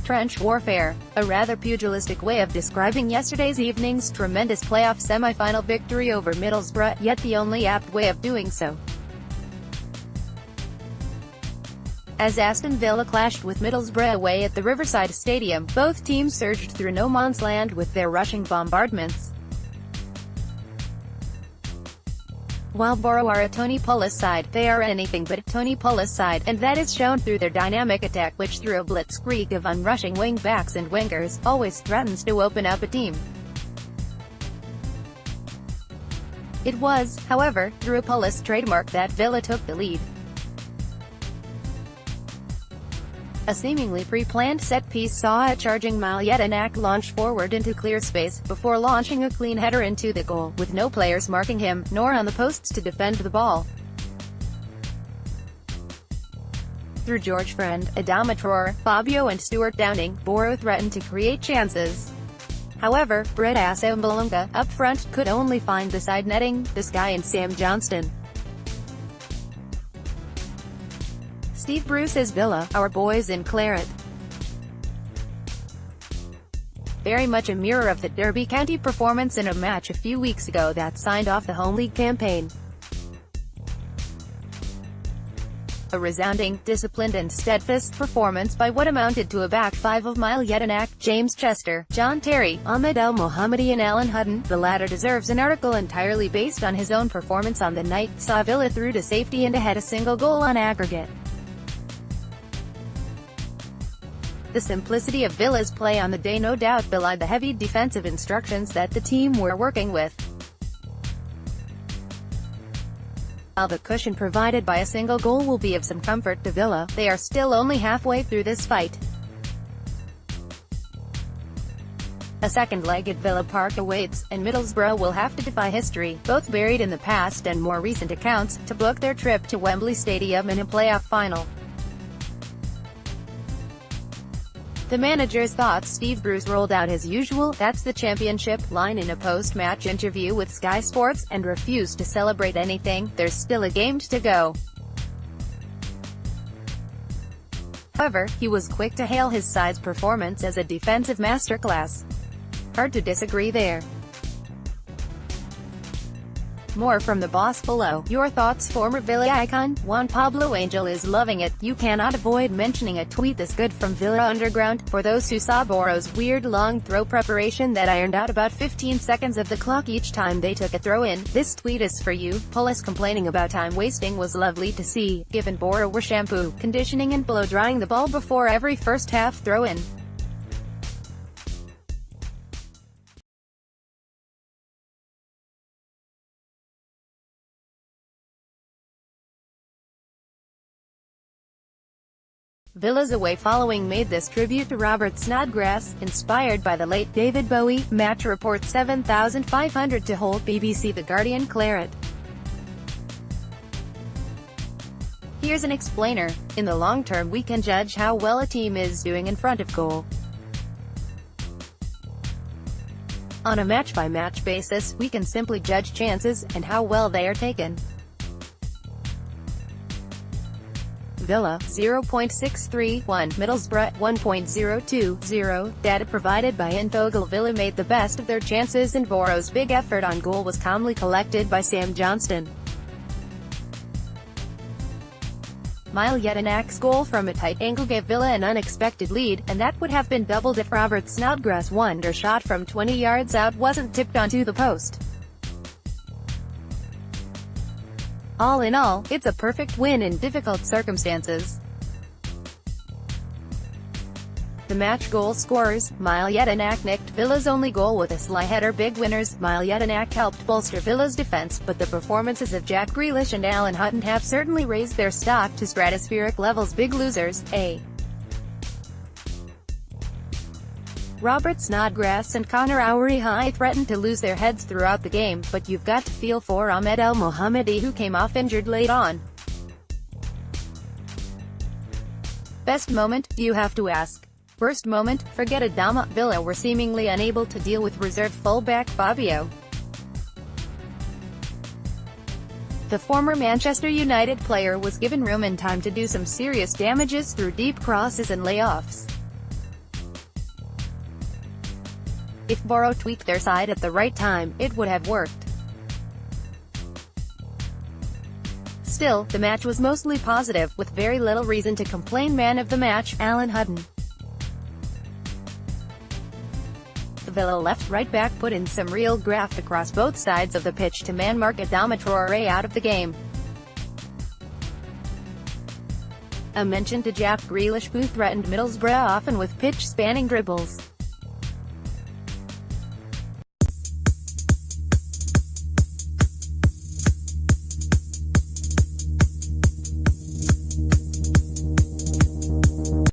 trench warfare, a rather pugilistic way of describing yesterday's evening's tremendous playoff semi-final victory over Middlesbrough, yet the only apt way of doing so. As Aston Villa clashed with Middlesbrough away at the Riverside Stadium, both teams surged through no man's land with their rushing bombardments. While Boro are a Tony Pulis side, they are anything but a Tony Pulis side, and that is shown through their dynamic attack which, through a blitzkrieg of unrushing wing-backs and wingers, always threatens to open up a team. It was, however, through a Pulis trademark that Villa took the lead. A seemingly pre-planned set-piece saw a charging Jedinak launch forward into clear space, before launching a clean header into the goal, with no players marking him, nor on the posts to defend the ball. Through George Friend, Adama Traore, Fabio and Stuart Downing, Boro threatened to create chances. However, Brett Assombalonga, up front, could only find the side netting, the Sky and Sam Johnston. Steve Bruce's Villa, our boys in claret. Very much a mirror of the Derby County performance in a match a few weeks ago that signed off the home league campaign. A resounding, disciplined and steadfast performance by what amounted to a back five of Jedinak, James Chester, John Terry, Ahmed El Mohammadi and Alan Hutton. The latter deserves an article entirely based on his own performance on the night, saw Villa through to safety and ahead a single goal on aggregate. The simplicity of Villa's play on the day no doubt belied the heavy defensive instructions that the team were working with. While the cushion provided by a single goal will be of some comfort to Villa, they are still only halfway through this fight. A second leg at Villa Park awaits, and Middlesbrough will have to defy history, both buried in the past and more recent accounts, to book their trip to Wembley Stadium in a playoff final. The manager's thoughts. Steve Bruce rolled out his usual "that's the championship" line in a post-match interview with Sky Sports, and refused to celebrate anything. There's still a game to go. However, he was quick to hail his side's performance as a defensive masterclass. Hard to disagree there. More from the boss below. Your thoughts? Former Villa icon, Juan Pablo Angel is loving it. You cannot avoid mentioning a tweet this good from Villa Underground. For those who saw Boro's weird long throw preparation that ironed out about 15 seconds of the clock each time they took a throw in, this tweet is for you. Pulis complaining about time wasting was lovely to see, given Boro were shampoo, conditioning and blow drying the ball before every first half throw in. Villa's away following made this tribute to Robert Snodgrass, inspired by the late David Bowie. Match report 7,500 to hold. BBC The Guardian. Claret. Here's an explainer. In the long term we can judge how well a team is doing in front of goal. On a match-by-match basis, we can simply judge chances, and how well they are taken. Villa, 0.631, Middlesbrough, 1.020. Data provided by Infogol. Villa made the best of their chances and Boro's big effort on goal was calmly collected by Sam Johnston. Jedinak's goal from a tight angle gave Villa an unexpected lead, and that would have been doubled if Robert Snodgrass' wonder shot from 20 yards out wasn't tipped onto the post. All in all, it's a perfect win in difficult circumstances. The match goal scorers. Jedinak nicked Villa's only goal with a sly header. Big winners. Jedinak helped bolster Villa's defense, but the performances of Jack Grealish and Alan Hutton have certainly raised their stock to stratospheric levels. Big losers. Robert Snodgrass and Connor High threatened to lose their heads throughout the game, but you've got to feel for Ahmed El Mohammadi, who came off injured late on. Best moment? You have to ask. Worst moment? Forget Adama. Villa were seemingly unable to deal with reserve fullback Fabio. The former Manchester United player was given room and time to do some serious damages through deep crosses and layoffs. Boro tweaked their side at the right time, it would have worked. Still, the match was mostly positive, with very little reason to complain. Man of the match, Alan Hutton. The Villa left-right back put in some real graft across both sides of the pitch to man-mark Adama Traoré out of the game. A mention to Jack Grealish, who threatened Middlesbrough often with pitch-spanning dribbles.